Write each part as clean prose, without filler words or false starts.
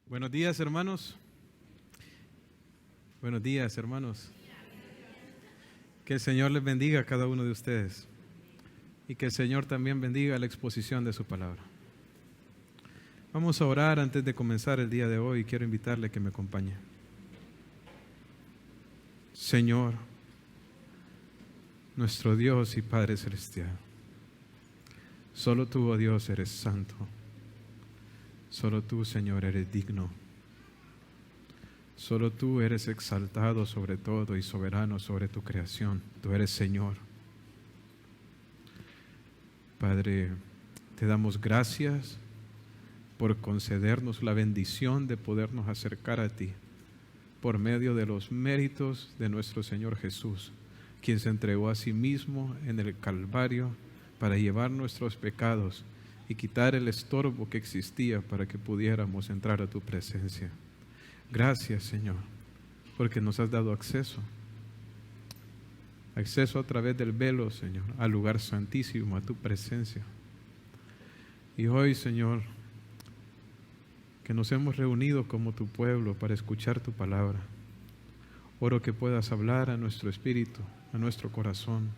Buenos días, hermanos. Buenos días, hermanos. Que el Señor les bendiga a cada uno de ustedes y que el Señor también bendiga la exposición de su palabra. Vamos a orar antes de comenzar el día de hoy y quiero invitarle a que me acompañe. Señor, nuestro Dios y Padre Celestial, solo tú, oh Dios, eres santo. Solo tú, Señor, eres digno. Solo tú eres exaltado sobre todo y soberano sobre tu creación. Tú eres Señor. Padre, te damos gracias por concedernos la bendición de podernos acercar a ti por medio de los méritos de nuestro Señor Jesús, quien se entregó a sí mismo en el Calvario para llevar nuestros pecados y quitar el estorbo que existía para que pudiéramos entrar a tu presencia. Gracias, Señor, porque nos has dado acceso a través del velo, Señor, al lugar santísimo, a tu presencia. Y hoy, Señor, que nos hemos reunido como tu pueblo para escuchar tu palabra, oro que puedas hablar a nuestro espíritu, a nuestro corazón.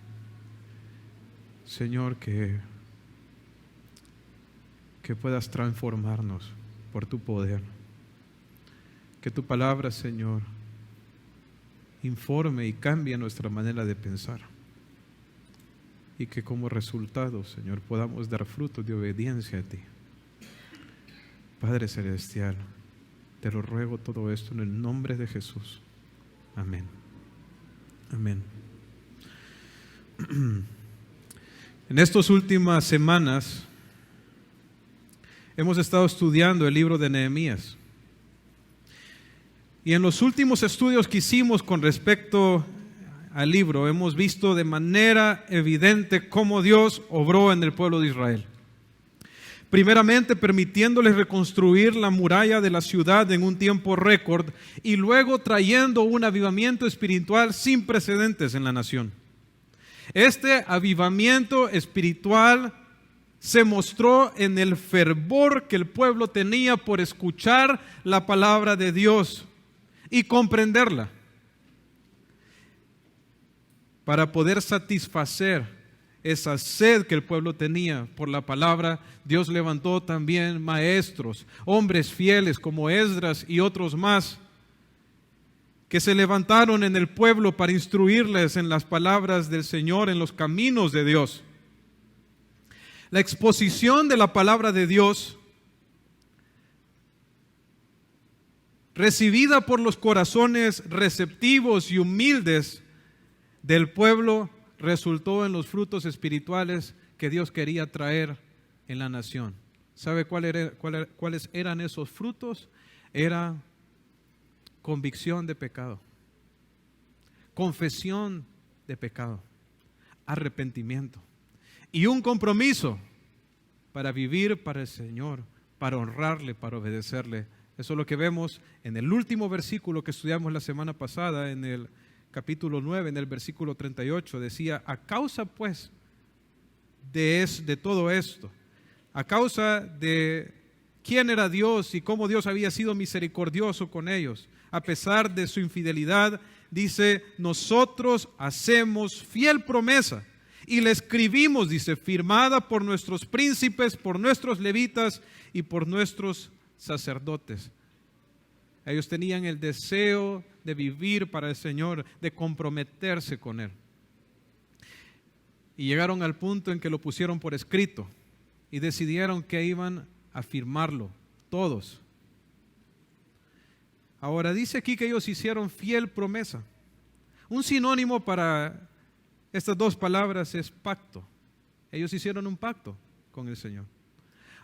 Señor, que puedas transformarnos por tu poder. Que tu palabra, Señor, informe y cambie nuestra manera de pensar. Y que como resultado, Señor, podamos dar frutos de obediencia a ti. Padre Celestial, te lo ruego todo esto en el nombre de Jesús. Amén. Amén. En estas últimas semanas hemos estado estudiando el libro de Nehemías. Y en los últimos estudios que hicimos con respecto al libro, hemos visto de manera evidente cómo Dios obró en el pueblo de Israel. Primeramente, permitiéndoles reconstruir la muralla de la ciudad en un tiempo récord y luego trayendo un avivamiento espiritual sin precedentes en la nación. Este avivamiento espiritual se mostró en el fervor que el pueblo tenía por escuchar la palabra de Dios y comprenderla. Para poder satisfacer esa sed que el pueblo tenía por la palabra, Dios levantó también maestros, hombres fieles como Esdras y otros más, que se levantaron en el pueblo para instruirles en las palabras del Señor, en los caminos de Dios. La exposición de la palabra de Dios, recibida por los corazones receptivos y humildes del pueblo, resultó en los frutos espirituales que Dios quería traer en la nación. ¿Sabe cuáles eran esos frutos? Era convicción de pecado, confesión de pecado, arrepentimiento. Y un compromiso para vivir para el Señor, para honrarle, para obedecerle. Eso es lo que vemos en el último versículo que estudiamos la semana pasada, en el capítulo 9, en el versículo 38. Decía, a causa pues de todo esto, a causa de quién era Dios y cómo Dios había sido misericordioso con ellos, a pesar de su infidelidad, dice, nosotros hacemos fiel promesa. Y le escribimos, dice, firmada por nuestros príncipes, por nuestros levitas y por nuestros sacerdotes. Ellos tenían el deseo de vivir para el Señor, de comprometerse con Él. Y llegaron al punto en que lo pusieron por escrito y decidieron que iban a firmarlo, todos. Ahora dice aquí que ellos hicieron fiel promesa. Un sinónimo para estas dos palabras es pacto. Ellos hicieron un pacto con el Señor.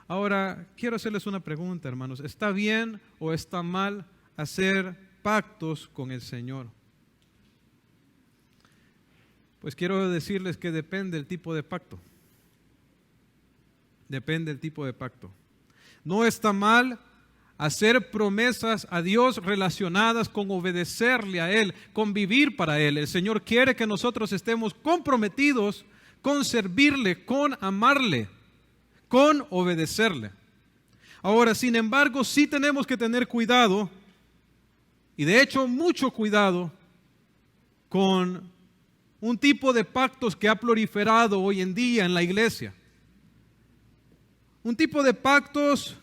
Ahora, quiero hacerles una pregunta, hermanos. ¿Está bien o está mal hacer pactos con el Señor? Pues quiero decirles que depende del tipo de pacto. Depende del tipo de pacto. No está mal hacer promesas a Dios relacionadas con obedecerle a Él, con vivir para Él. El Señor quiere que nosotros estemos comprometidos con servirle, con amarle, con obedecerle. Ahora, sin embargo, sí tenemos que tener cuidado, y de hecho mucho cuidado, con un tipo de pactos que ha proliferado hoy en día en la iglesia. Un tipo de pactos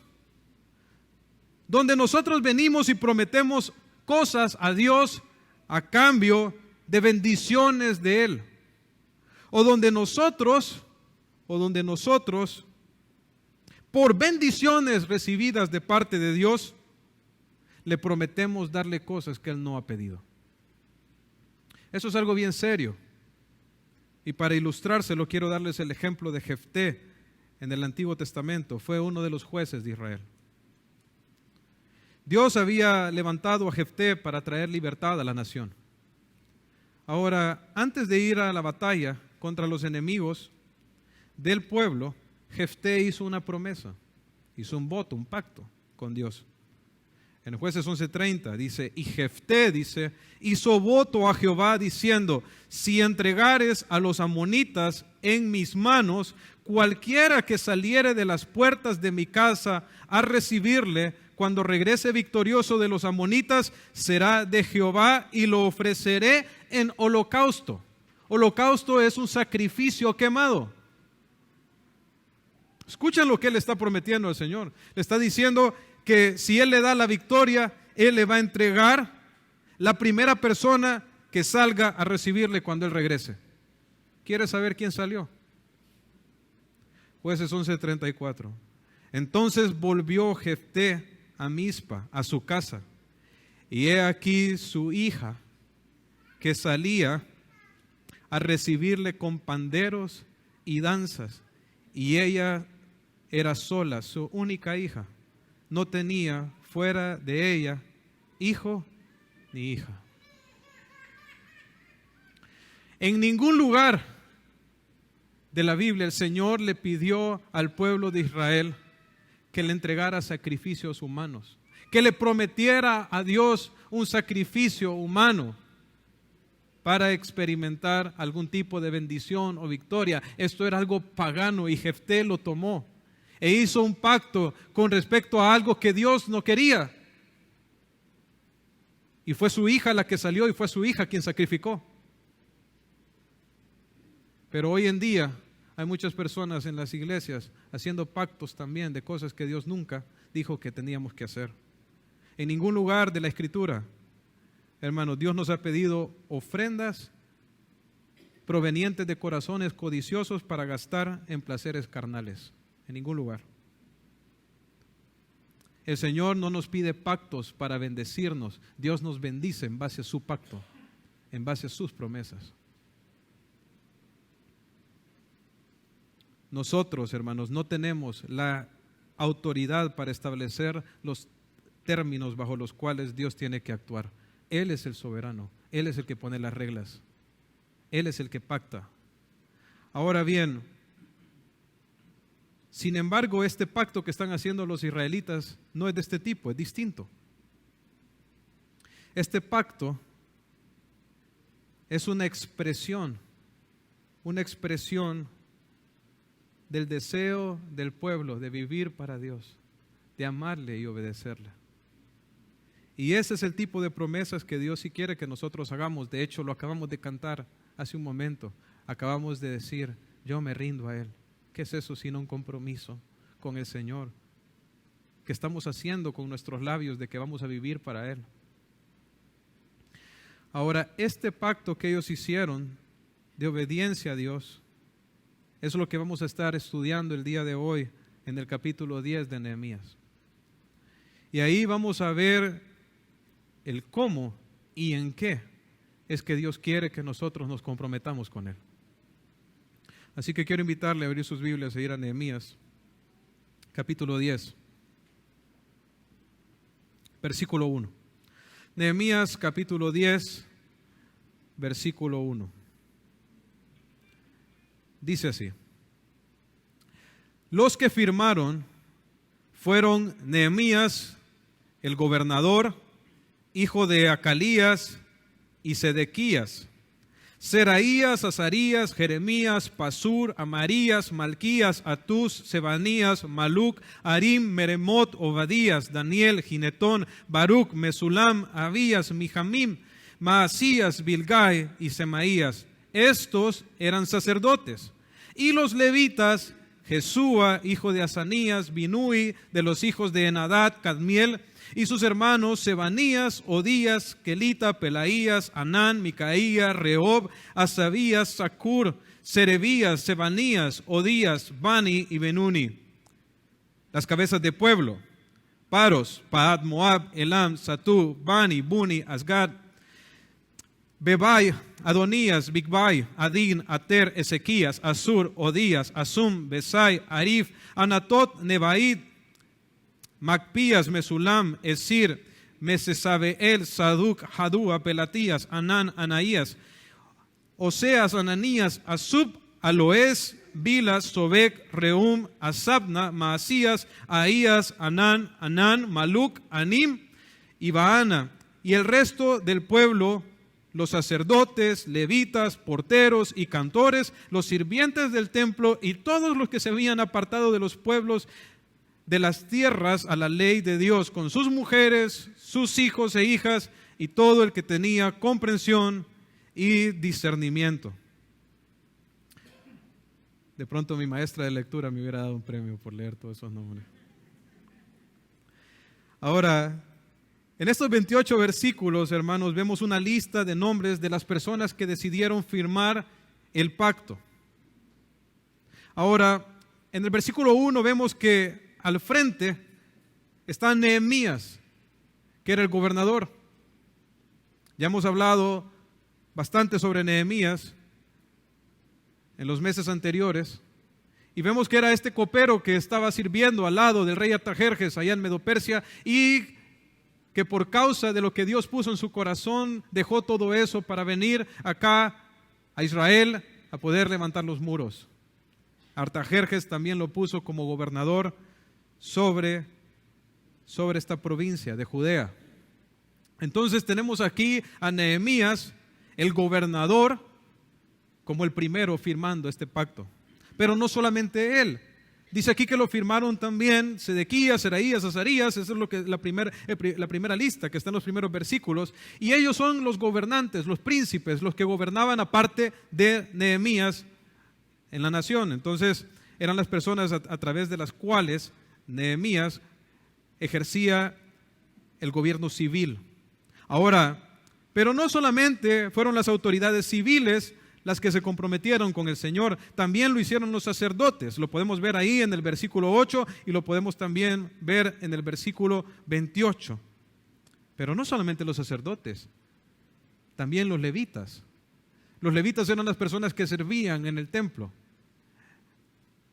donde nosotros venimos y prometemos cosas a Dios a cambio de bendiciones de Él. O donde nosotros, por bendiciones recibidas de parte de Dios, le prometemos darle cosas que Él no ha pedido. Eso es algo bien serio. Y para ilustrárselo, quiero darles el ejemplo de Jefté en el Antiguo Testamento. Fue uno de los jueces de Israel. Dios había levantado a Jefté para traer libertad a la nación. Ahora, antes de ir a la batalla contra los enemigos del pueblo, Jefté hizo una promesa, hizo un voto, un pacto con Dios. En Jueces 11:30 dice, y Jefté, dice, hizo voto a Jehová diciendo, si entregares a los amonitas en mis manos, cualquiera que saliere de las puertas de mi casa a recibirle, cuando regrese victorioso de los amonitas, será de Jehová y lo ofreceré en holocausto. Holocausto es un sacrificio quemado. Escuchen lo que él está prometiendo al Señor. Le está diciendo que si Él le da la victoria, Él le va a entregar la primera persona que salga a recibirle cuando Él regrese. ¿Quiere saber quién salió? Jueces 11:34. Entonces volvió Jefté a Mizpa, a su casa, y he aquí su hija que salía a recibirle con panderos y danzas, y ella era sola, su única hija. No tenía fuera de ella hijo ni hija. En ningún lugar de la Biblia el Señor le pidió al pueblo de Israel que le entregara sacrificios humanos, que le prometiera a Dios un sacrificio humano para experimentar algún tipo de bendición o victoria. Esto era algo pagano y Jefté lo tomó e hizo un pacto con respecto a algo que Dios no quería. Y fue su hija la que salió y fue su hija quien sacrificó. Pero hoy en día hay muchas personas en las iglesias haciendo pactos también de cosas que Dios nunca dijo que teníamos que hacer. En ningún lugar de la Escritura, hermanos, Dios nos ha pedido ofrendas provenientes de corazones codiciosos para gastar en placeres carnales. En ningún lugar. El Señor no nos pide pactos para bendecirnos. Dios nos bendice en base a su pacto, en base a sus promesas. Nosotros, hermanos, no tenemos la autoridad para establecer los términos bajo los cuales Dios tiene que actuar. Él es el soberano, Él es el que pone las reglas, Él es el que pacta. Ahora bien, sin embargo, este pacto que están haciendo los israelitas no es de este tipo, es distinto. Este pacto es una expresión del deseo del pueblo de vivir para Dios, de amarle y obedecerle. Y ese es el tipo de promesas que Dios sí quiere que nosotros hagamos. De hecho, lo acabamos de cantar hace un momento. Acabamos de decir, yo me rindo a Él. ¿Qué es eso sino un compromiso con el Señor? Que estamos haciendo con nuestros labios de que vamos a vivir para Él. Ahora, este pacto que ellos hicieron de obediencia a Dios es lo que vamos a estar estudiando el día de hoy en el capítulo 10 de Nehemías. Y ahí vamos a ver el cómo y en qué es que Dios quiere que nosotros nos comprometamos con Él. Así que quiero invitarle a abrir sus Biblias e ir a Nehemías, capítulo 10, versículo 1. Nehemías, capítulo 10, versículo 1. Dice así: los que firmaron fueron Nehemías, el gobernador, hijo de Acalías, y Sedequías, Seraías, Azarías, Jeremías, Pasur, Amarías, Malquías, Atús, Sebanías, Maluc, Arim, Meremot, Obadías, Daniel, Ginetón, Baruch, Mesulam, Abías, Mijamim, Maasías, Bilgai y Semaías. Estos eran sacerdotes. Y los levitas, Jesúa, hijo de Asanías, Binui, de los hijos de Enadad, Cadmiel, y sus hermanos Sebanías, Odías, Kelita, Pelaías, Anán, Micaía, Rehob, Asabías, Sacur, Serebías, Sebanías, Odías, Bani y Benuni. Las cabezas de pueblo: Paros, Paad, Moab, Elam, Satú, Bani, Buni, Asgad, Bebai, Adonías, Bigbai, Adin, Ater, Ezequías, Asur, Odías, Asum, Besai, Arif, Anatot, Nebaid, Macpías, Mesulam, Esir, Mesesabeel, Saduc, Hadúa, Pelatías, Anán, Anaías, Oseas, Ananías, Asub, Aloés, Bilas, Sobek, Reum, Asabna, Maasías, Ahías, Anán, Maluc, Anim y Baana. Y el resto del pueblo, los sacerdotes, levitas, porteros y cantores, los sirvientes del templo y todos los que se habían apartado de los pueblos de las tierras a la ley de Dios, con sus mujeres, sus hijos e hijas y todo el que tenía comprensión y discernimiento. De pronto mi maestra de lectura me hubiera dado un premio por leer todos esos nombres. Ahora, en estos 28 versículos, hermanos, vemos una lista de nombres de las personas que decidieron firmar el pacto. Ahora, en el versículo 1 vemos que al frente está Nehemías, que era el gobernador. Ya hemos hablado bastante sobre Nehemías en los meses anteriores, y vemos que era este copero que estaba sirviendo al lado del rey Artajerjes allá en Medo-Persia, y que por causa de lo que Dios puso en su corazón dejó todo eso para venir acá a Israel a poder levantar los muros. Artajerjes también lo puso como gobernador sobre esta provincia de Judea. Entonces tenemos aquí a Nehemías, el gobernador, como el primero firmando este pacto. Pero no solamente él. Dice aquí que lo firmaron también Sedequías, Seraías, Azarías. Esa es lo que la primera lista que está en los primeros versículos. Y ellos son los gobernantes, los príncipes, los que gobernaban aparte de Nehemías en la nación. Entonces eran las personas a través de las cuales Nehemías ejercía el gobierno civil. Ahora, pero no solamente fueron las autoridades civiles las que se comprometieron con el Señor, también lo hicieron los sacerdotes. Lo podemos ver ahí en el versículo 8 y lo podemos también ver en el versículo 28. Pero no solamente los sacerdotes, también los levitas. Los levitas eran las personas que servían en el templo.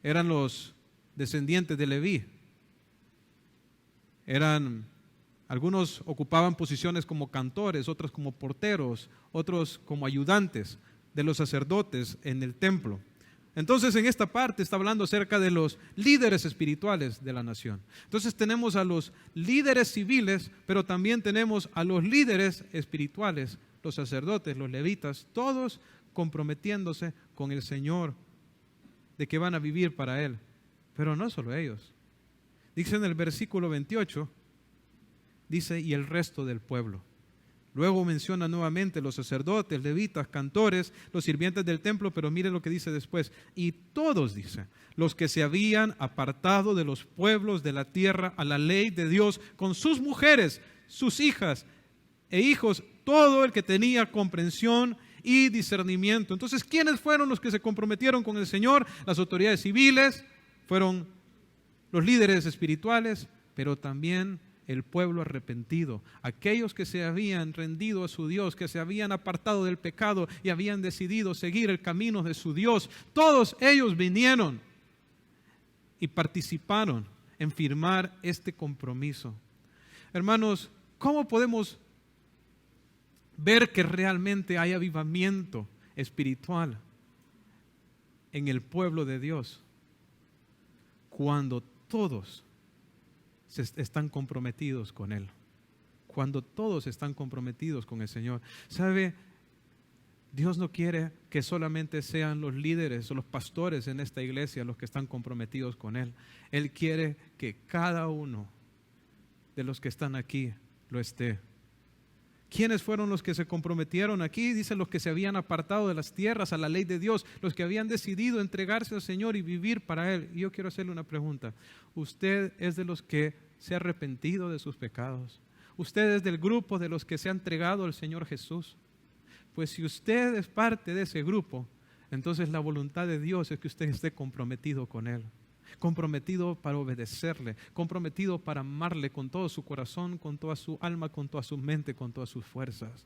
Eran los descendientes de Leví. Algunos ocupaban posiciones como cantores, otros como porteros, otros como ayudantes de los sacerdotes en el templo. Entonces en esta parte está hablando acerca de los líderes espirituales de la nación. Entonces tenemos a los líderes civiles, pero también tenemos a los líderes espirituales, los sacerdotes, los levitas, todos comprometiéndose con el Señor de que van a vivir para Él. Pero no solo ellos. Dice en el versículo 28, dice, y el resto del pueblo. Luego menciona nuevamente los sacerdotes, levitas, cantores, los sirvientes del templo, pero mire lo que dice después. Y todos, dice, los que se habían apartado de los pueblos de la tierra a la ley de Dios, con sus mujeres, sus hijas e hijos, todo el que tenía comprensión y discernimiento. Entonces, ¿quiénes fueron los que se comprometieron con el Señor? Las autoridades civiles, fueron los líderes espirituales, pero también el pueblo arrepentido, aquellos que se habían rendido a su Dios, que se habían apartado del pecado y habían decidido seguir el camino de su Dios. Todos ellos vinieron y participaron en firmar este compromiso. Hermanos, ¿cómo podemos ver que realmente hay avivamiento espiritual en el pueblo de Dios? Cuando todos están comprometidos con Él, cuando todos están comprometidos con el Señor. ¿Sabe? Dios no quiere que solamente sean los líderes o los pastores en esta iglesia los que están comprometidos con Él. Él quiere que cada uno de los que están aquí lo esté. ¿Quiénes fueron los que se comprometieron aquí? Dice los que se habían apartado de las tierras a la ley de Dios, los que habían decidido entregarse al Señor y vivir para Él. Y yo quiero hacerle una pregunta. ¿Usted es de los que se ha arrepentido de sus pecados? ¿Usted es del grupo de los que se ha entregado al Señor Jesús? Pues si usted es parte de ese grupo, entonces la voluntad de Dios es que usted esté comprometido con Él, comprometido para obedecerle, comprometido para amarle con todo su corazón, con toda su alma, con toda su mente, con todas sus fuerzas.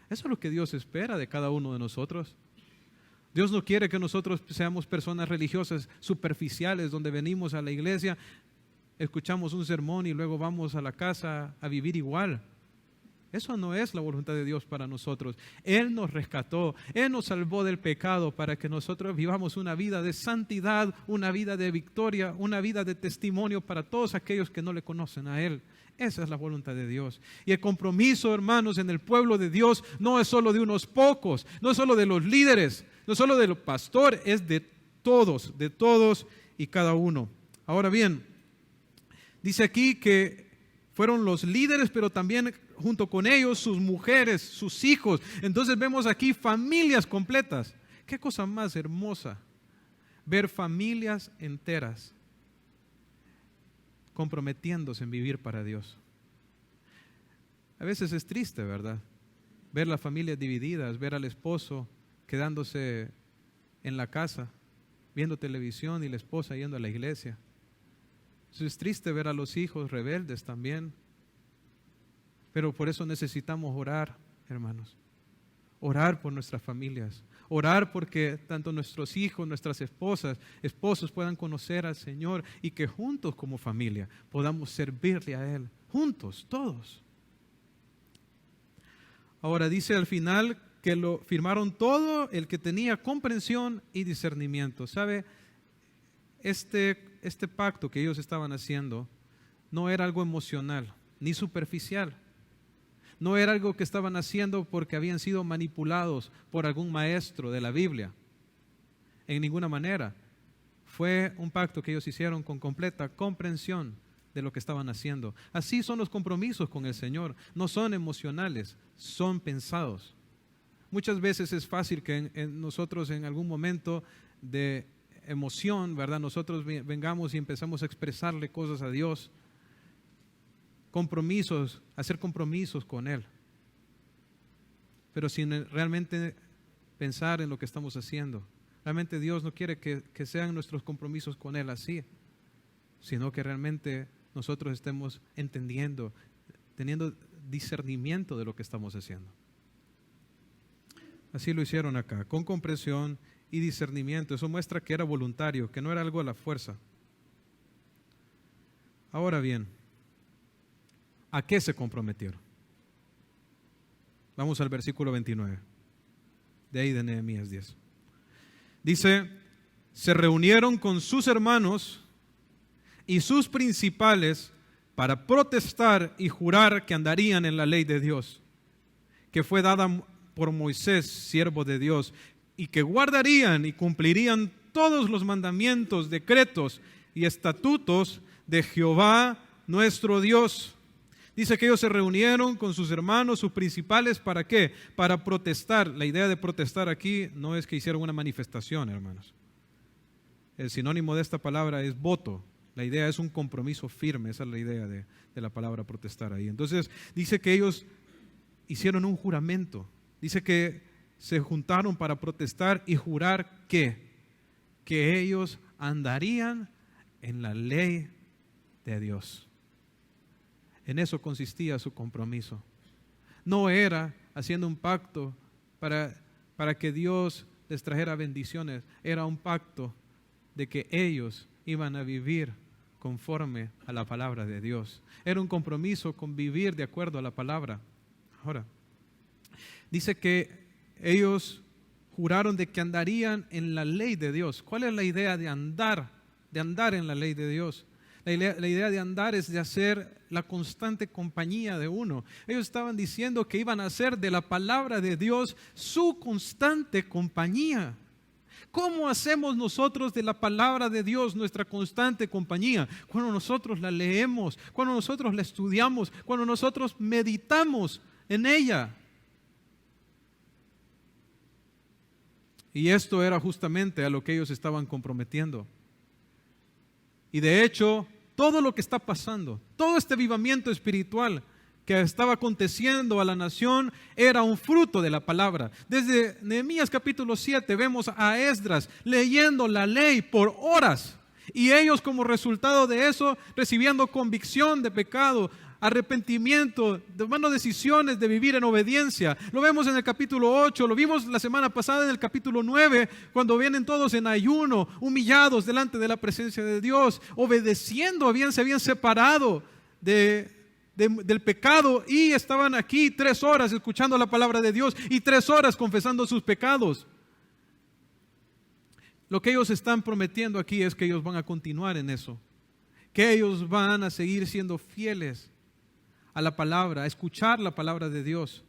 Eso es lo que Dios espera de cada uno de nosotros. Dios no quiere que nosotros seamos personas religiosas superficiales, donde venimos a la iglesia, escuchamos un sermón y luego vamos a la casa a vivir igual. Eso no es la voluntad de Dios para nosotros. Él nos rescató, Él nos salvó del pecado para que nosotros vivamos una vida de santidad, una vida de victoria, una vida de testimonio para todos aquellos que no le conocen a Él. Esa es la voluntad de Dios. Y el compromiso, hermanos, en el pueblo de Dios no es solo de unos pocos, no es solo de los líderes, no es solo de los pastores, es de todos y cada uno. Ahora bien, dice aquí que fueron los líderes, pero también junto con ellos sus mujeres, sus hijos. Entonces vemos aquí familias completas. Qué cosa más hermosa ver familias enteras comprometiéndose en vivir para Dios. A veces es triste, ¿verdad? Ver las familias divididas, ver al esposo quedándose en la casa, viendo televisión y la esposa yendo a la iglesia. Es triste ver a los hijos rebeldes también. Pero por eso necesitamos orar, hermanos. Orar por nuestras familias. Orar porque tanto nuestros hijos, nuestras esposos puedan conocer al Señor y que juntos como familia podamos servirle a Él. Juntos, todos. Ahora dice al final que lo firmaron todo el que tenía comprensión y discernimiento. ¿Sabe? Este pacto que ellos estaban haciendo no era algo emocional ni superficial. No era algo que estaban haciendo porque habían sido manipulados por algún maestro de la Biblia. En ninguna manera. Fue un pacto que ellos hicieron con completa comprensión de lo que estaban haciendo. Así son los compromisos con el Señor. No son emocionales, son pensados. Muchas veces es fácil que nosotros en algún momento de emoción, ¿verdad? Nosotros vengamos y empezamos a expresarle cosas a Dios. Compromisos, hacer compromisos con Él, pero sin realmente pensar en lo que estamos haciendo. Realmente Dios no quiere que sean nuestros compromisos con Él así, sino que realmente nosotros estemos entendiendo, teniendo discernimiento de lo que estamos haciendo. Así lo hicieron acá, con comprensión y discernimiento. Eso muestra que era voluntario, que no era algo a la fuerza. Ahora bien, ¿a qué se comprometieron? Vamos al versículo 29, de ahí de Nehemías 10. Dice, se reunieron con sus hermanos y sus principales para protestar y jurar que andarían en la ley de Dios, que fue dada por Moisés, siervo de Dios, y que guardarían y cumplirían todos los mandamientos, decretos y estatutos de Jehová nuestro Dios. Dice que ellos se reunieron con sus hermanos, sus principales, ¿para qué? Para protestar. La idea de protestar aquí no es que hicieron una manifestación, hermanos. El sinónimo de esta palabra es voto. La idea es un compromiso firme, esa es la idea de la palabra protestar ahí. Entonces, dice que ellos hicieron un juramento. Dice que se juntaron para protestar y jurar que ellos andarían en la ley de Dios. En eso consistía su compromiso. No era haciendo un pacto para que Dios les trajera bendiciones. Era un pacto de que ellos iban a vivir conforme a la palabra de Dios. Era un compromiso con vivir de acuerdo a la palabra. Ahora, dice que ellos juraron de que andarían en la ley de Dios. ¿Cuál es la idea de andar en la ley de Dios? La idea de andar es de hacer la constante compañía de uno. Ellos estaban diciendo que iban a hacer de la palabra de Dios su constante compañía. ¿Cómo hacemos nosotros de la palabra de Dios nuestra constante compañía? Cuando nosotros la leemos, cuando nosotros la estudiamos, cuando nosotros meditamos en ella. Y esto era justamente a lo que ellos estaban comprometiendo. Y de hecho, todo lo que está pasando, todo este avivamiento espiritual que estaba aconteciendo a la nación era un fruto de la palabra. Desde Nehemías capítulo 7 vemos a Esdras leyendo la ley por horas y ellos como resultado de eso recibiendo convicción de pecado, arrepentimiento, tomando decisiones de vivir en obediencia. Lo vemos en el capítulo 8, lo vimos la semana pasada en el capítulo 9, cuando vienen todos en ayuno, humillados delante de la presencia de Dios, obedeciendo, se habían separado del pecado y estaban aquí 3 horas escuchando la palabra de Dios y 3 horas confesando sus pecados. Lo que ellos están prometiendo aquí es que ellos van a continuar en eso, que ellos van a seguir siendo fieles a la palabra, a escuchar la palabra de Dios.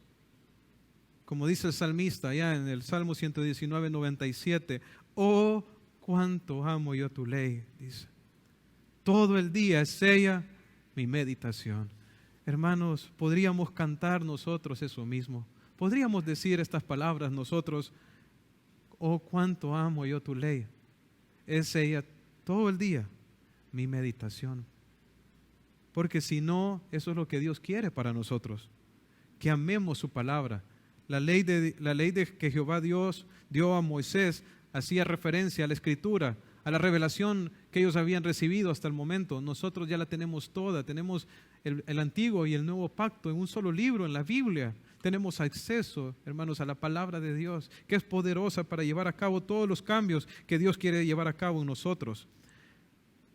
Como dice el salmista allá en el Salmo 119, 97, oh, cuánto amo yo tu ley, dice. Todo el día es ella mi meditación. Hermanos, podríamos cantar nosotros eso mismo. Podríamos decir estas palabras nosotros, oh, cuánto amo yo tu ley. Es ella todo el día mi meditación. Porque si no, eso es lo que Dios quiere para nosotros, que amemos su palabra. La ley de que Jehová Dios dio a Moisés hacía referencia a la Escritura, a la revelación que ellos habían recibido hasta el momento. Nosotros ya la tenemos toda, tenemos el Antiguo y el Nuevo Pacto en un solo libro, en la Biblia. Tenemos acceso, hermanos, a la palabra de Dios, que es poderosa para llevar a cabo todos los cambios que Dios quiere llevar a cabo en nosotros.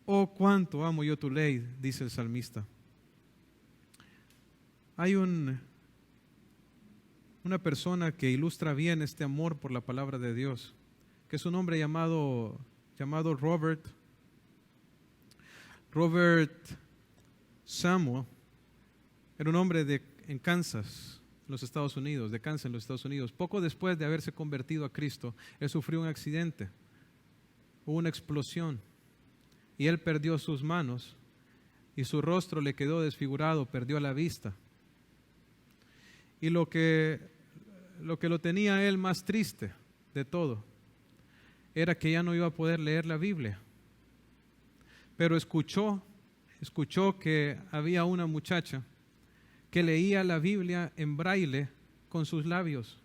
Oh, cuánto amo yo tu ley, dice el salmista. Hay una persona que ilustra bien este amor por la palabra de Dios, que es un hombre llamado Robert Samuel. Era un hombre en Kansas, en los Estados Unidos, de Kansas en los Estados Unidos. Poco después de haberse convertido a Cristo, él sufrió un accidente, hubo una explosión. Y él perdió sus manos y su rostro le quedó desfigurado, perdió la vista. Y lo que lo tenía a él más triste de todo era que ya no iba a poder leer la Biblia. Pero escuchó que había una muchacha que leía la Biblia en braille con sus labios.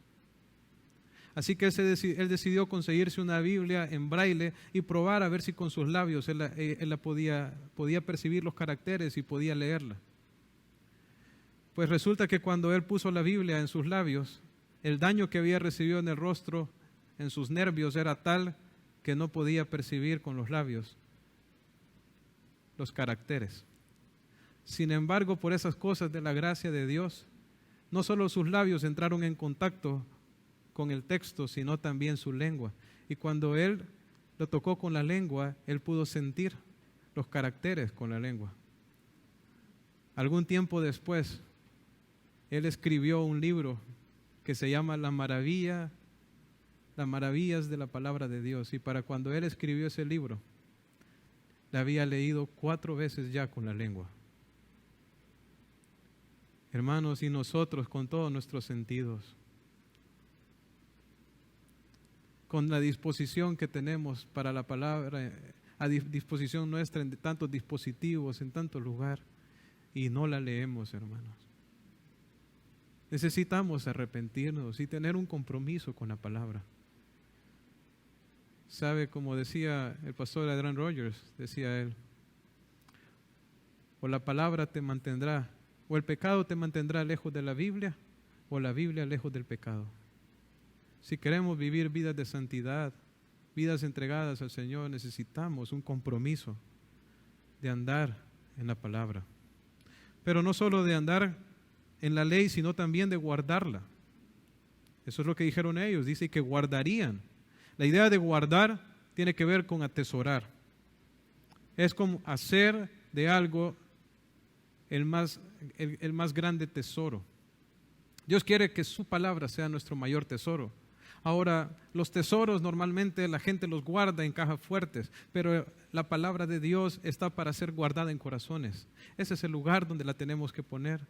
Así que él decidió conseguirse una Biblia en braille y probar a ver si con sus labios él podía percibir los caracteres y podía leerla. Pues resulta que cuando él puso la Biblia en sus labios, el daño que había recibido en el rostro, en sus nervios, era tal que no podía percibir con los labios los caracteres. Sin embargo, por esas cosas de la gracia de Dios, no solo sus labios entraron en contacto con el texto, sino también su lengua. Y cuando él lo tocó con la lengua, él pudo sentir los caracteres con la lengua. Algún tiempo después, él escribió un libro que se llama Las maravillas de la palabra de Dios. Y para cuando él escribió ese libro, la había leído 4 veces ya con la lengua. Hermanos, y nosotros con todos nuestros sentidos, con la disposición que tenemos para la palabra, a disposición nuestra en tantos dispositivos, en tanto lugar, y no la leemos, hermanos. Necesitamos arrepentirnos y tener un compromiso con la palabra. ¿Sabe? Como decía el pastor Adrian Rogers, decía él, o la palabra te mantendrá, o el pecado te mantendrá lejos de la Biblia, o la Biblia lejos del pecado. Si queremos vivir vidas de santidad, vidas entregadas al Señor, necesitamos un compromiso de andar en la palabra. Pero no solo de andar en la ley, sino también de guardarla. Eso es lo que dijeron ellos, dice que guardarían. La idea de guardar tiene que ver con atesorar. Es como hacer de algo el más grande tesoro. Dios quiere que su palabra sea nuestro mayor tesoro. Ahora, los tesoros normalmente la gente los guarda en cajas fuertes, pero la palabra de Dios está para ser guardada en corazones. Ese es el lugar donde la tenemos que poner.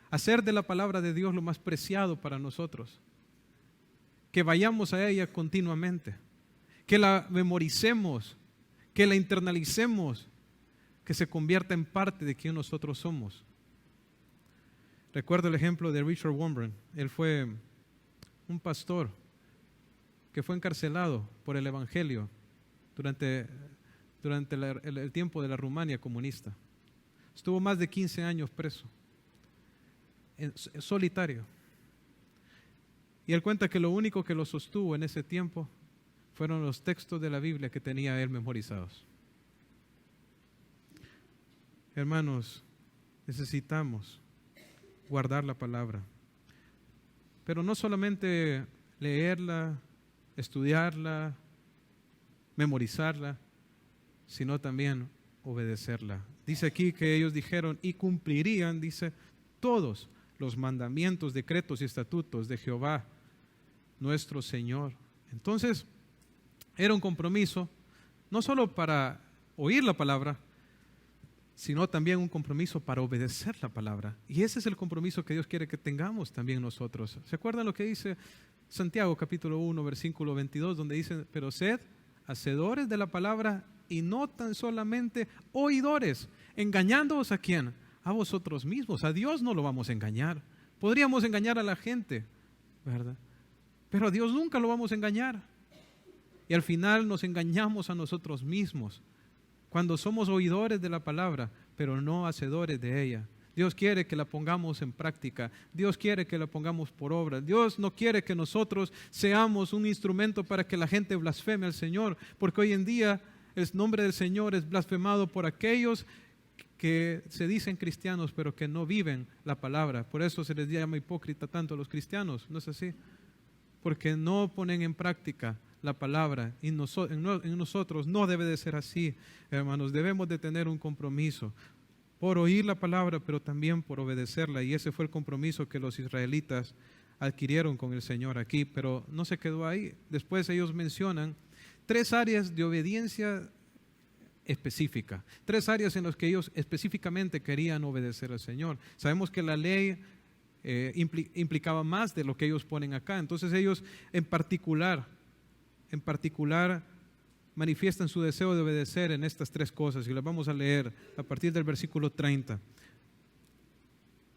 Hacer de la palabra de Dios lo más preciado para nosotros. Que vayamos a ella continuamente, que la memoricemos, que la internalicemos, que se convierta en parte de quien nosotros somos. Recuerdo el ejemplo de Richard Wurmbrand. Él fue un pastor que fue encarcelado por el Evangelio durante el tiempo de la Rumania comunista. Estuvo más de 15 años preso, en solitario. Y él cuenta que lo único que lo sostuvo en ese tiempo fueron los textos de la Biblia que tenía él memorizados. Hermanos, necesitamos guardar la palabra, pero no solamente leerla, estudiarla, memorizarla, sino también obedecerla. Dice aquí que ellos dijeron y cumplirían, dice, todos los mandamientos, decretos y estatutos de Jehová, nuestro Señor. Entonces, era un compromiso, no solo para oír la palabra, sino también un compromiso para obedecer la palabra. Y ese es el compromiso que Dios quiere que tengamos también nosotros. ¿Se acuerdan lo que dice Santiago capítulo 1, versículo 22, donde dice, pero sed hacedores de la palabra y no tan solamente oidores, engañándoos a quién? A vosotros mismos. A Dios no lo vamos a engañar. Podríamos engañar a la gente, ¿verdad? Pero a Dios nunca lo vamos a engañar. Y al final nos engañamos a nosotros mismos cuando somos oidores de la palabra, pero no hacedores de ella. Dios quiere que la pongamos en práctica. Dios quiere que la pongamos por obra. Dios no quiere que nosotros seamos un instrumento para que la gente blasfeme al Señor, porque hoy en día el nombre del Señor es blasfemado por aquellos que se dicen cristianos, pero que no viven la palabra. Por eso se les llama hipócrita tanto a los cristianos, ¿no es así? Porque no ponen en práctica la palabra, y en nosotros no debe de ser así, hermanos. Debemos de tener un compromiso por oír la palabra, pero también por obedecerla, y ese fue el compromiso que los israelitas adquirieron con el Señor aquí, pero no se quedó ahí. Después ellos mencionan 3 áreas de obediencia específica, 3 áreas en las que ellos específicamente querían obedecer al Señor. Sabemos que la ley implicaba más de lo que ellos ponen acá, entonces ellos en particular manifiestan su deseo de obedecer en estas 3 cosas, y las vamos a leer a partir del versículo 30.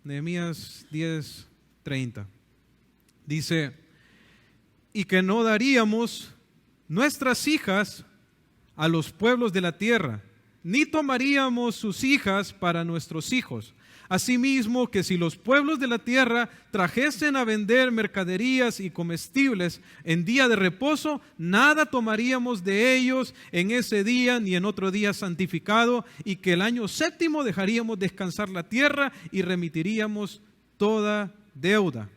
Nehemías 10:30. Dice, y que no daríamos nuestras hijas a los pueblos de la tierra, ni tomaríamos sus hijas para nuestros hijos. Asimismo, que si los pueblos de la tierra trajesen a vender mercaderías y comestibles en día de reposo, nada tomaríamos de ellos en ese día ni en otro día santificado, y que el año 7º dejaríamos descansar la tierra y remitiríamos toda deuda.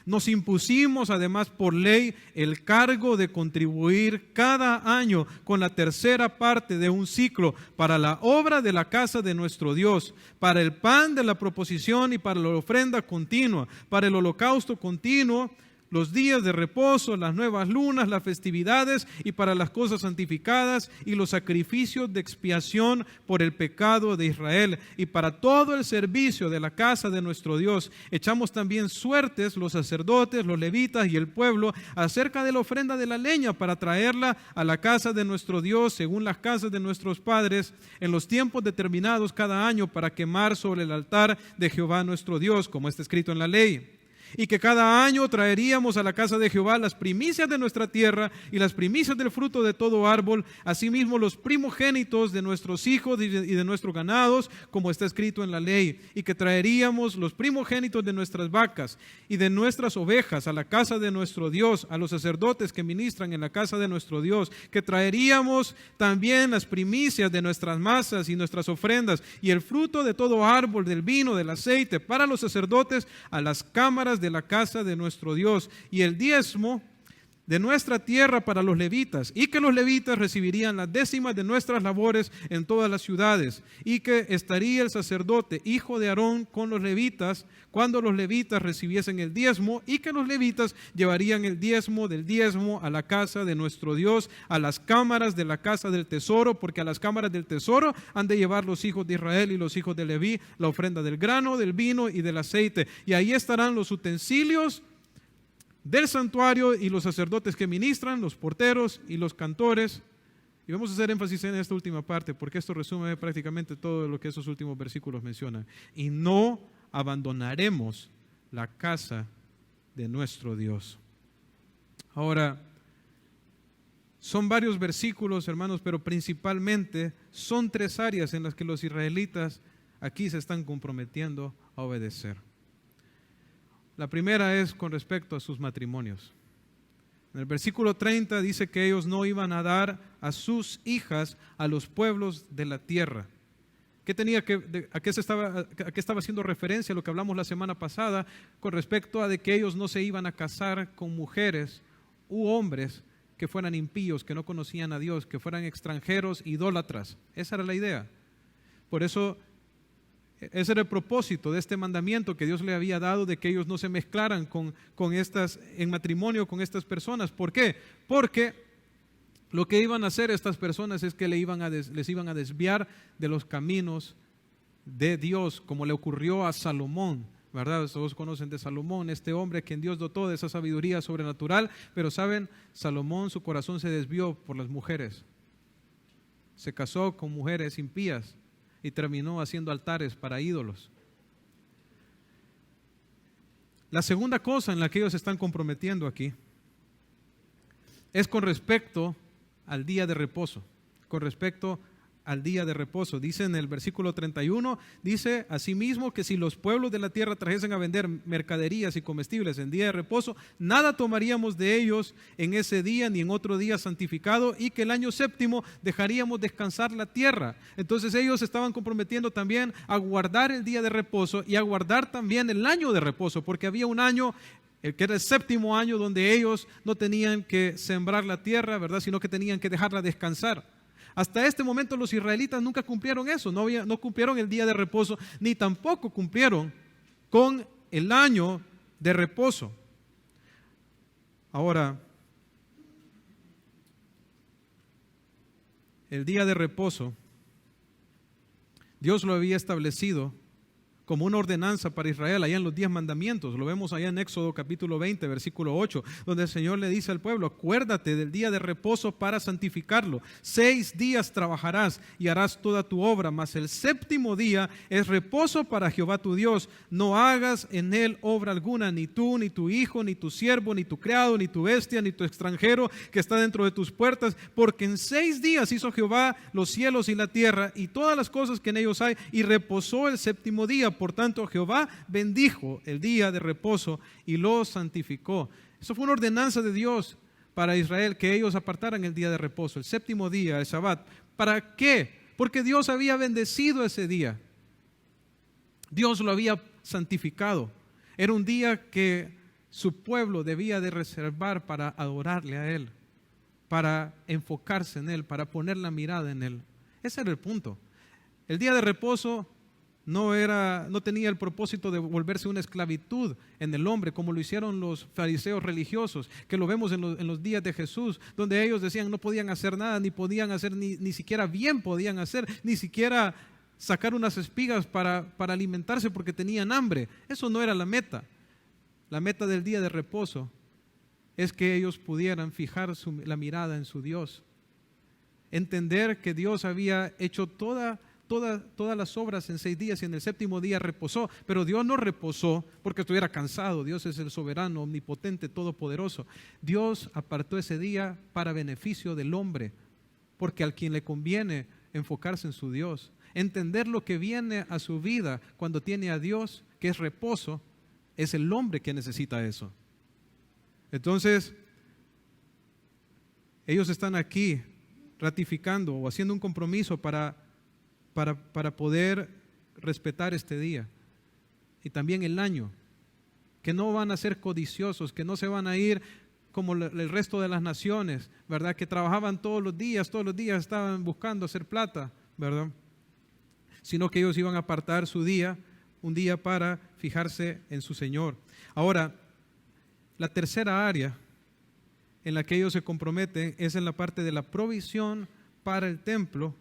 Nos impusimos además por ley el cargo de contribuir cada año con la 3ª parte de un ciclo para la obra de la casa de nuestro Dios, para el pan de la proposición y para la ofrenda continua, para el holocausto continuo, los días de reposo, las nuevas lunas, las festividades y para las cosas santificadas y los sacrificios de expiación por el pecado de Israel y para todo el servicio de la casa de nuestro Dios. Echamos también suertes los sacerdotes, los levitas y el pueblo acerca de la ofrenda de la leña para traerla a la casa de nuestro Dios según las casas de nuestros padres en los tiempos determinados cada año para quemar sobre el altar de Jehová nuestro Dios, como está escrito en la ley. Y que cada año traeríamos a la casa de Jehová las primicias de nuestra tierra y las primicias del fruto de todo árbol, asimismo los primogénitos de nuestros hijos y de nuestros ganados, como está escrito en la ley. Y que traeríamos los primogénitos de nuestras vacas y de nuestras ovejas a la casa de nuestro Dios, a los sacerdotes que ministran en la casa de nuestro Dios. Que traeríamos también las primicias de nuestras masas y nuestras ofrendas y el fruto de todo árbol, del vino, del aceite, para los sacerdotes a las cámaras de la casa de nuestro Dios, y el diezmo de nuestra tierra para los levitas, y que los levitas recibirían las décimas de nuestras labores en todas las ciudades, y que estaría el sacerdote, hijo de Aarón, con los levitas, cuando los levitas recibiesen el diezmo, y que los levitas llevarían el diezmo del diezmo a la casa de nuestro Dios, a las cámaras de la casa del tesoro, porque a las cámaras del tesoro han de llevar los hijos de Israel y los hijos de Leví la ofrenda del grano, del vino y del aceite, y ahí estarán los utensilios del santuario y los sacerdotes que ministran, los porteros y los cantores. Y vamos a hacer énfasis en esta última parte, porque esto resume prácticamente todo lo que esos últimos versículos mencionan. Y no abandonaremos la casa de nuestro Dios. Ahora, son varios versículos, hermanos, pero principalmente son 3 áreas en las que los israelitas aquí se están comprometiendo a obedecer. La primera es con respecto a sus matrimonios. En el versículo 30 dice que ellos no iban a dar a sus hijas a los pueblos de la tierra. ¿A qué estaba haciendo referencia? A lo que hablamos la semana pasada con respecto a de que ellos no se iban a casar con mujeres u hombres que fueran impíos, que no conocían a Dios, que fueran extranjeros, idólatras. Esa era la idea. Por eso, ese era el propósito de este mandamiento que Dios le había dado, de que ellos no se mezclaran en matrimonio con estas personas. ¿Por qué? Porque lo que iban a hacer estas personas es que les iban a desviar de los caminos de Dios, como le ocurrió a Salomón, ¿verdad? Todos conocen de Salomón, este hombre a quien Dios dotó de esa sabiduría sobrenatural, pero saben, Salomón, su corazón se desvió por las mujeres. Se casó con mujeres impías y terminó haciendo altares para ídolos. La segunda cosa en la que ellos se están comprometiendo aquí es con respecto al día de reposo. Con respecto al día de reposo. Dice en el versículo 31, dice asimismo que si los pueblos de la tierra trajesen a vender mercaderías y comestibles en día de reposo, nada tomaríamos de ellos en ese día ni en otro día santificado, y que el año 7º dejaríamos descansar la tierra. Entonces ellos estaban comprometiendo también a guardar el día de reposo y a guardar también el año de reposo, porque había un año, el que era el 7º año, donde ellos no tenían que sembrar la tierra, ¿verdad?, sino que tenían que dejarla descansar. Hasta este momento los israelitas nunca cumplieron eso, no cumplieron el día de reposo, ni tampoco cumplieron con el año de reposo. Ahora, el día de reposo, Dios lo había establecido como una ordenanza para Israel, allá en los 10 mandamientos. Lo vemos allá en Éxodo capítulo 20, versículo 8, donde el Señor le dice al pueblo: acuérdate del día de reposo para santificarlo. 6 días trabajarás y harás toda tu obra, mas el 7º día es reposo para Jehová tu Dios. No hagas en él obra alguna, ni tú, ni tu hijo, ni tu siervo, ni tu criado, ni tu bestia, ni tu extranjero que está dentro de tus puertas, porque en 6 días hizo Jehová los cielos y la tierra y todas las cosas que en ellos hay, y reposó el 7º día. Por tanto, Jehová bendijo el día de reposo y lo santificó. Eso fue una ordenanza de Dios para Israel, que ellos apartaran el día de reposo, el 7º día, el Shabbat. ¿Para qué? Porque Dios había bendecido ese día. Dios lo había santificado. Era un día que su pueblo debía de reservar para adorarle a Él, para enfocarse en Él, para poner la mirada en Él. Ese era el punto. El día de reposo no tenía el propósito de volverse una esclavitud en el hombre, como lo hicieron los fariseos religiosos, que lo vemos en los días de Jesús, donde ellos decían no podían hacer nada, ni podían hacer, ni siquiera bien podían hacer, ni siquiera sacar unas espigas para alimentarse porque tenían hambre. Eso no era la meta. La meta del día de reposo es que ellos pudieran fijar la mirada en su Dios, entender que Dios había hecho todas las obras en 6 días y en el 7º día reposó. Pero Dios no reposó porque estuviera cansado. Dios es el soberano, omnipotente, todopoderoso. Dios apartó ese día para beneficio del hombre, porque al quien le conviene enfocarse en su Dios, entender lo que viene a su vida cuando tiene a Dios, que es reposo, es el hombre que necesita eso. Entonces, ellos están aquí ratificando o haciendo un compromiso para poder respetar este día y también el año, que no van a ser codiciosos, que no se van a ir como el resto de las naciones, ¿verdad? Que trabajaban todos los días estaban buscando hacer plata, ¿verdad? Sino que ellos iban a apartar su día, un día para fijarse en su Señor. Ahora, la tercera área en la que ellos se comprometen es en la parte de la provisión para el templo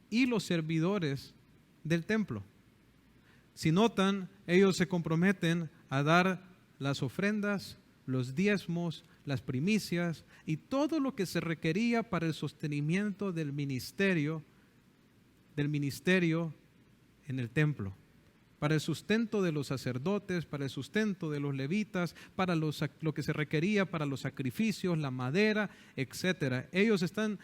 y los servidores del templo. Si notan, ellos se comprometen a dar las ofrendas, los diezmos, las primicias y todo lo que se requería para el sostenimiento del ministerio en el templo, para el sustento de los sacerdotes, para el sustento de los levitas, para lo que se requería para los sacrificios, la madera, etcétera. Ellos están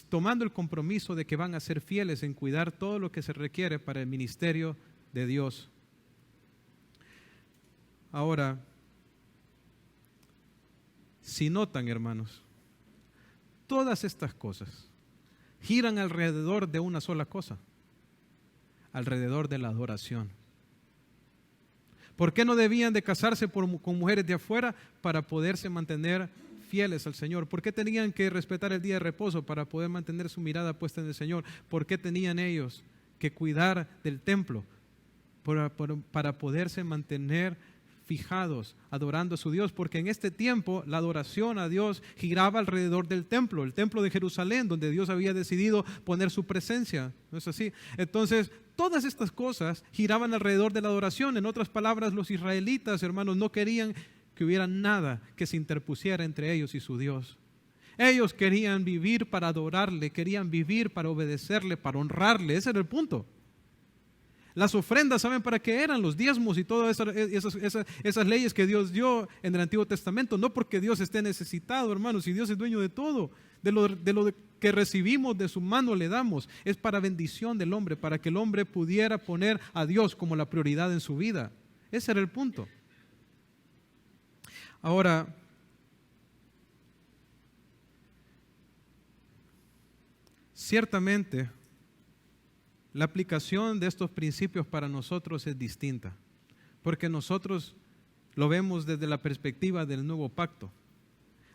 tomando el compromiso de que van a ser fieles en cuidar todo lo que se requiere para el ministerio de Dios. Ahora, si notan, hermanos, todas estas cosas giran alrededor de una sola cosa, alrededor de la adoración. ¿Por qué no debían de casarse con mujeres de afuera? Para poderse mantener fieles al Señor. ¿Por qué tenían que respetar el día de reposo? Para poder mantener su mirada puesta en el Señor. ¿Por qué tenían ellos que cuidar del templo? Para poderse mantener fijados, adorando a su Dios, porque en este tiempo la adoración a Dios giraba alrededor del templo, el templo de Jerusalén, donde Dios había decidido poner su presencia, ¿no es así? Entonces, todas estas cosas giraban alrededor de la adoración. En otras palabras, los israelitas, hermanos, no querían que hubiera nada que se interpusiera entre ellos y su Dios. Ellos querían vivir para adorarle, querían vivir para obedecerle, para honrarle. Ese era el punto. Las ofrendas, ¿saben para qué eran? Los diezmos y todas esas leyes que Dios dio en el Antiguo Testamento. No porque Dios esté necesitado, hermanos, y Dios es dueño de todo. De lo que recibimos de su mano le damos. Es para bendición del hombre, para que el hombre pudiera poner a Dios como la prioridad en su vida. Ese era el punto. Ahora, ciertamente, la aplicación de estos principios para nosotros es distinta, porque nosotros lo vemos desde la perspectiva del nuevo pacto.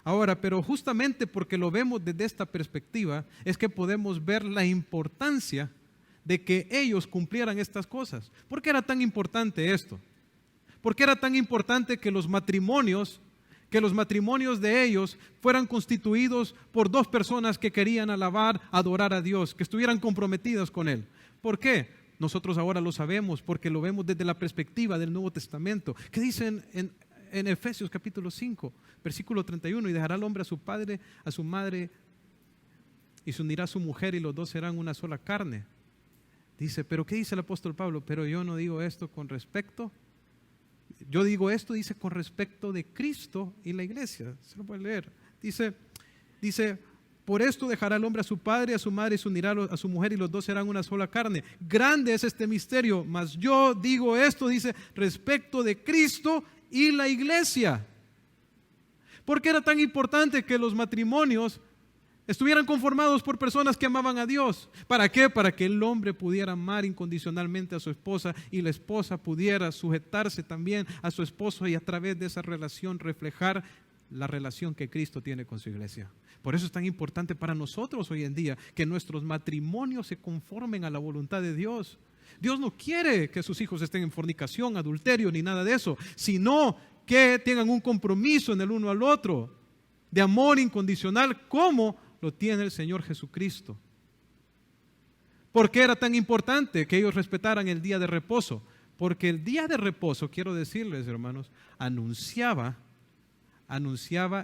Ahora, pero justamente porque lo vemos desde esta perspectiva, es que podemos ver la importancia de que ellos cumplieran estas cosas. ¿Por qué era tan importante esto? ¿Por qué era tan importante que los matrimonios de ellos fueran constituidos por dos personas que querían alabar, adorar a Dios, que estuvieran comprometidas con Él? ¿Por qué? Nosotros ahora lo sabemos porque lo vemos desde la perspectiva del Nuevo Testamento. ¿Qué dicen en Efesios capítulo 5, versículo 31? Y dejará el hombre a su padre, a su madre, y se unirá a su mujer, y los dos serán una sola carne. Dice, ¿pero qué dice el apóstol Pablo? Pero yo no digo esto con respecto. Yo digo esto, dice, con respecto de Cristo y la iglesia. Se lo puede leer. Dice, por esto dejará el hombre a su padre y a su madre y se unirá a su mujer y los dos serán una sola carne. Grande es este misterio, mas yo digo esto, dice, respecto de Cristo y la iglesia. ¿Por qué era tan importante que los matrimonios estuvieran conformados por personas que amaban a Dios? ¿Para qué? Para que el hombre pudiera amar incondicionalmente a su esposa y la esposa pudiera sujetarse también a su esposo y a través de esa relación reflejar la relación que Cristo tiene con su iglesia. Por eso es tan importante para nosotros hoy en día que nuestros matrimonios se conformen a la voluntad de Dios. Dios no quiere que sus hijos estén en fornicación, adulterio, ni nada de eso, sino que tengan un compromiso en el uno al otro, de amor incondicional, como lo tiene el Señor Jesucristo. ¿Por qué era tan importante que ellos respetaran el día de reposo? Porque el día de reposo, quiero decirles, hermanos, anunciaba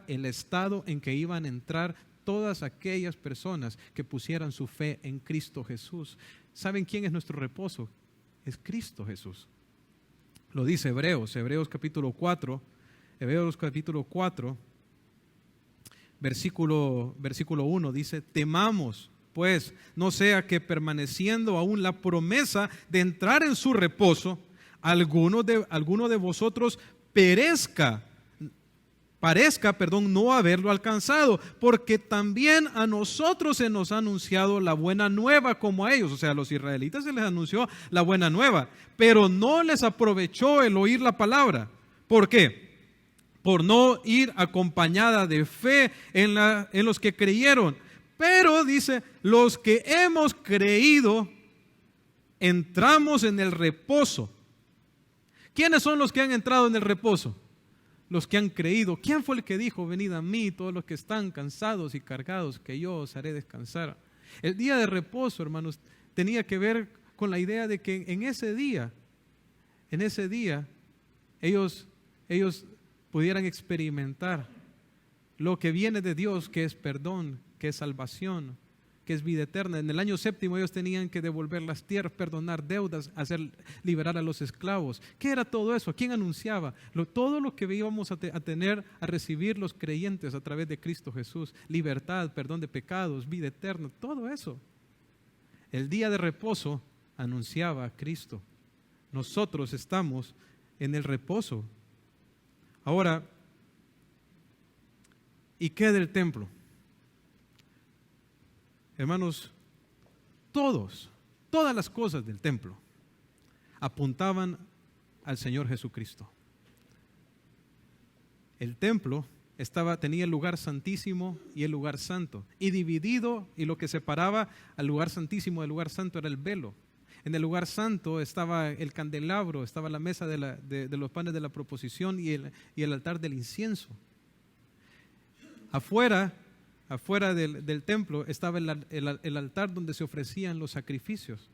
el estado en que iban a entrar todas aquellas personas que pusieran su fe en Cristo Jesús. ¿Saben quién es nuestro reposo? Es Cristo Jesús. Lo dice Hebreos capítulo 4, versículo 1, dice, temamos, pues, no sea que permaneciendo aún la promesa de entrar en su reposo, alguno de vosotros parezca no haberlo alcanzado, porque también a nosotros se nos ha anunciado la buena nueva como a ellos. O sea, a los israelitas se les anunció la buena nueva, pero no les aprovechó el oír la palabra. ¿Por qué? por no ir acompañada de fe en los que creyeron. Pero dice, los que hemos creído, entramos en el reposo. ¿Quiénes son los que han entrado en el reposo? Los que han creído. ¿Quién fue el que dijo, venid a mí todos los que están cansados y cargados, que yo os haré descansar? El día de reposo, hermanos, tenía que ver con la idea de que en ese día, ellos pudieran experimentar lo que viene de Dios, que es perdón, que es salvación, que es vida eterna. En el año séptimo ellos tenían que devolver las tierras, perdonar deudas, liberar a los esclavos. ¿Qué era todo eso? ¿Quién anunciaba? Todo lo que íbamos a tener, a recibir los creyentes a través de Cristo Jesús. Libertad, perdón de pecados, vida eterna, todo eso. El día de reposo anunciaba a Cristo. Nosotros estamos en el reposo. Ahora, ¿y qué del templo? Hermanos, todas las cosas del templo apuntaban al Señor Jesucristo. El templo tenía el lugar santísimo y el lugar santo, y dividido, y lo que separaba al lugar santísimo del lugar santo era el velo. En el lugar santo estaba el candelabro, estaba la mesa de los panes de la proposición y el altar del incienso. Afuera del templo estaba el altar donde se ofrecían los sacrificios.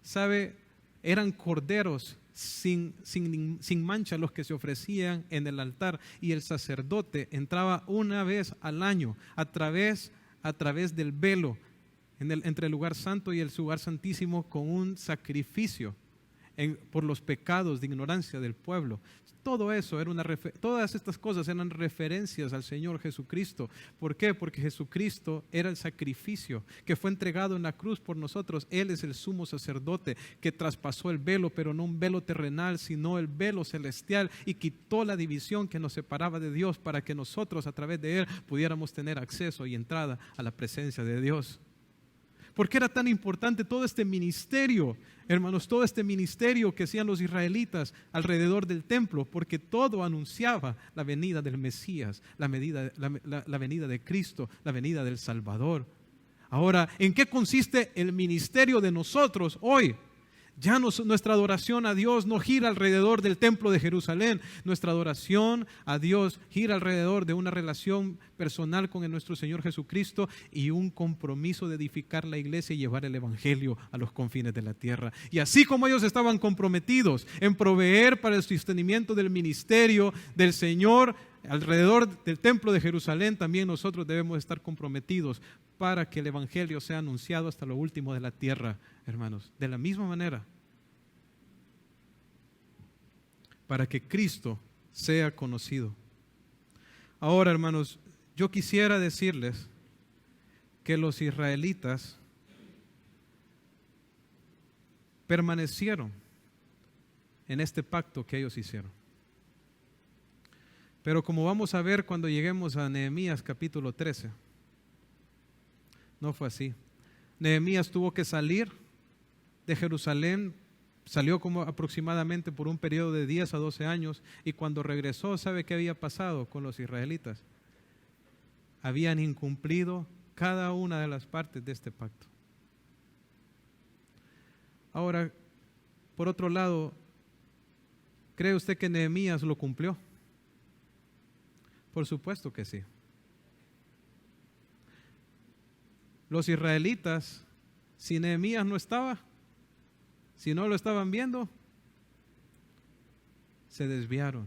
¿Sabe? Eran corderos sin mancha los que se ofrecían en el altar, y el sacerdote entraba una vez al año a través del velo entre el lugar santo y el lugar santísimo con un sacrificio por los pecados de ignorancia del pueblo. Todas estas cosas eran referencias al Señor Jesucristo. ¿Por qué? Porque Jesucristo era el sacrificio que fue entregado en la cruz por nosotros. Él es el sumo sacerdote que traspasó el velo, pero no un velo terrenal, sino el velo celestial, y quitó la división que nos separaba de Dios para que nosotros a través de Él pudiéramos tener acceso y entrada a la presencia de Dios. ¿Por qué era tan importante todo este ministerio, hermanos? Todo este ministerio que hacían los israelitas alrededor del templo, porque todo anunciaba la venida del Mesías, la venida de Cristo, la venida del Salvador. Ahora, ¿en qué consiste el ministerio de nosotros hoy? Ya nuestra adoración a Dios no gira alrededor del templo de Jerusalén. Nuestra adoración a Dios gira alrededor de una relación personal con nuestro Señor Jesucristo y un compromiso de edificar la iglesia y llevar el evangelio a los confines de la tierra. Y así como ellos estaban comprometidos en proveer para el sostenimiento del ministerio del Señor alrededor del templo de Jerusalén, también nosotros debemos estar comprometidos para que el evangelio sea anunciado hasta lo último de la tierra, hermanos. De la misma manera, para que Cristo sea conocido. Ahora, hermanos, yo quisiera decirles que los israelitas permanecieron en este pacto que ellos hicieron. Pero como vamos a ver cuando lleguemos a Nehemías capítulo 13, no fue así. Nehemías tuvo que salir de Jerusalén, salió como aproximadamente por un periodo de 10 a 12 años, y cuando regresó, ¿sabe qué había pasado con los israelitas? Habían incumplido cada una de las partes de este pacto. Ahora, por otro lado, ¿cree usted que Nehemías lo cumplió? Por supuesto que sí. Los israelitas, si Nehemías no estaba, si no lo estaban viendo, se desviaron,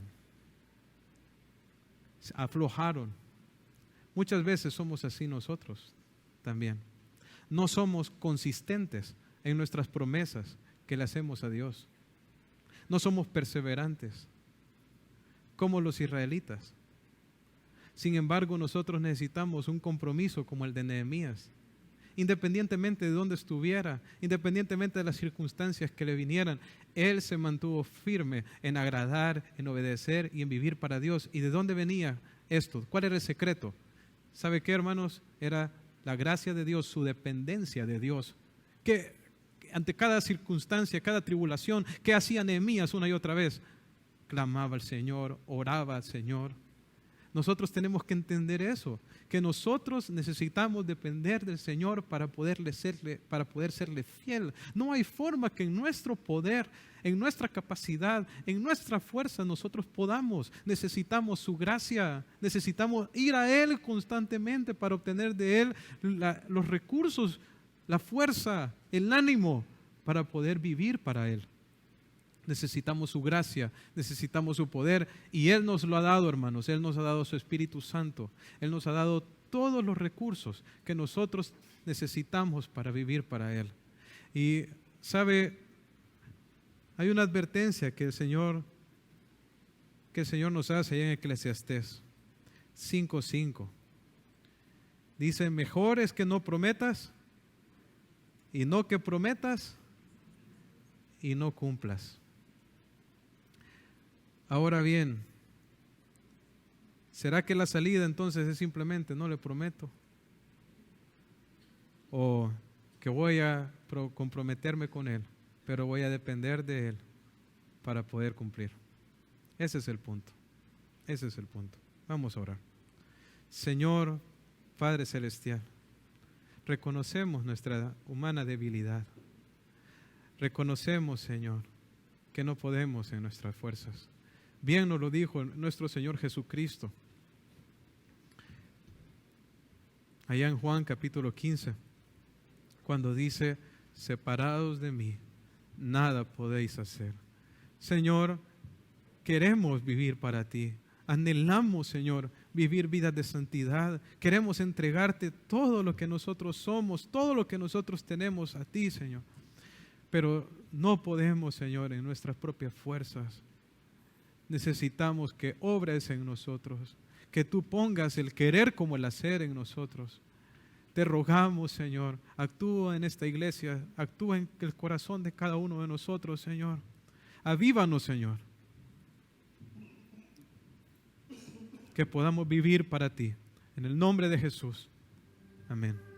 se aflojaron. Muchas veces somos así nosotros también. No somos consistentes en nuestras promesas que le hacemos a Dios. No somos perseverantes como los israelitas. Sin embargo, nosotros necesitamos un compromiso como el de Nehemías. Independientemente de dónde estuviera, independientemente de las circunstancias que le vinieran, él se mantuvo firme en agradar, en obedecer y en vivir para Dios. ¿Y de dónde venía esto? ¿Cuál era el secreto? ¿Sabe qué, hermanos? Era la gracia de Dios, su dependencia de Dios. Que ante cada circunstancia, cada tribulación, ¿qué hacía Nehemías una y otra vez? clamaba al Señor, oraba al Señor. Nosotros tenemos que entender eso, que nosotros necesitamos depender del Señor para poder serle fiel. No hay forma que en nuestro poder, en nuestra capacidad, en nuestra fuerza nosotros podamos. Necesitamos su gracia, necesitamos ir a Él constantemente para obtener de Él los recursos, la fuerza, el ánimo para poder vivir para Él. Necesitamos su gracia, necesitamos su poder y Él nos lo ha dado, hermanos. Él nos ha dado su Espíritu Santo. Él nos ha dado todos los recursos que nosotros necesitamos para vivir para Él. Y, ¿sabe? Hay una advertencia que el Señor nos hace allá en Eclesiastés 5:5. Dice, mejor es que no prometas y no que prometas y no cumplas. Ahora bien, ¿será que la salida entonces es simplemente no le prometo? ¿O que voy a comprometerme con Él, pero voy a depender de Él para poder cumplir? Ese es el punto. Ese es el punto. Vamos a orar. Señor Padre Celestial, reconocemos nuestra humana debilidad. Reconocemos, Señor, que no podemos en nuestras fuerzas. Bien nos lo dijo nuestro Señor Jesucristo. Allá en Juan capítulo 15, cuando dice, separados de mí, nada podéis hacer. Señor, queremos vivir para ti. Anhelamos, Señor, vivir vidas de santidad. Queremos entregarte todo lo que nosotros somos, todo lo que nosotros tenemos a ti, Señor. Pero no podemos, Señor, en nuestras propias fuerzas. Necesitamos que obres en nosotros, que tú pongas el querer como el hacer en nosotros. Te rogamos, Señor, actúa en esta iglesia, actúa en el corazón de cada uno de nosotros, Señor. Avívanos, Señor. Que podamos vivir para ti. En el nombre de Jesús. Amén.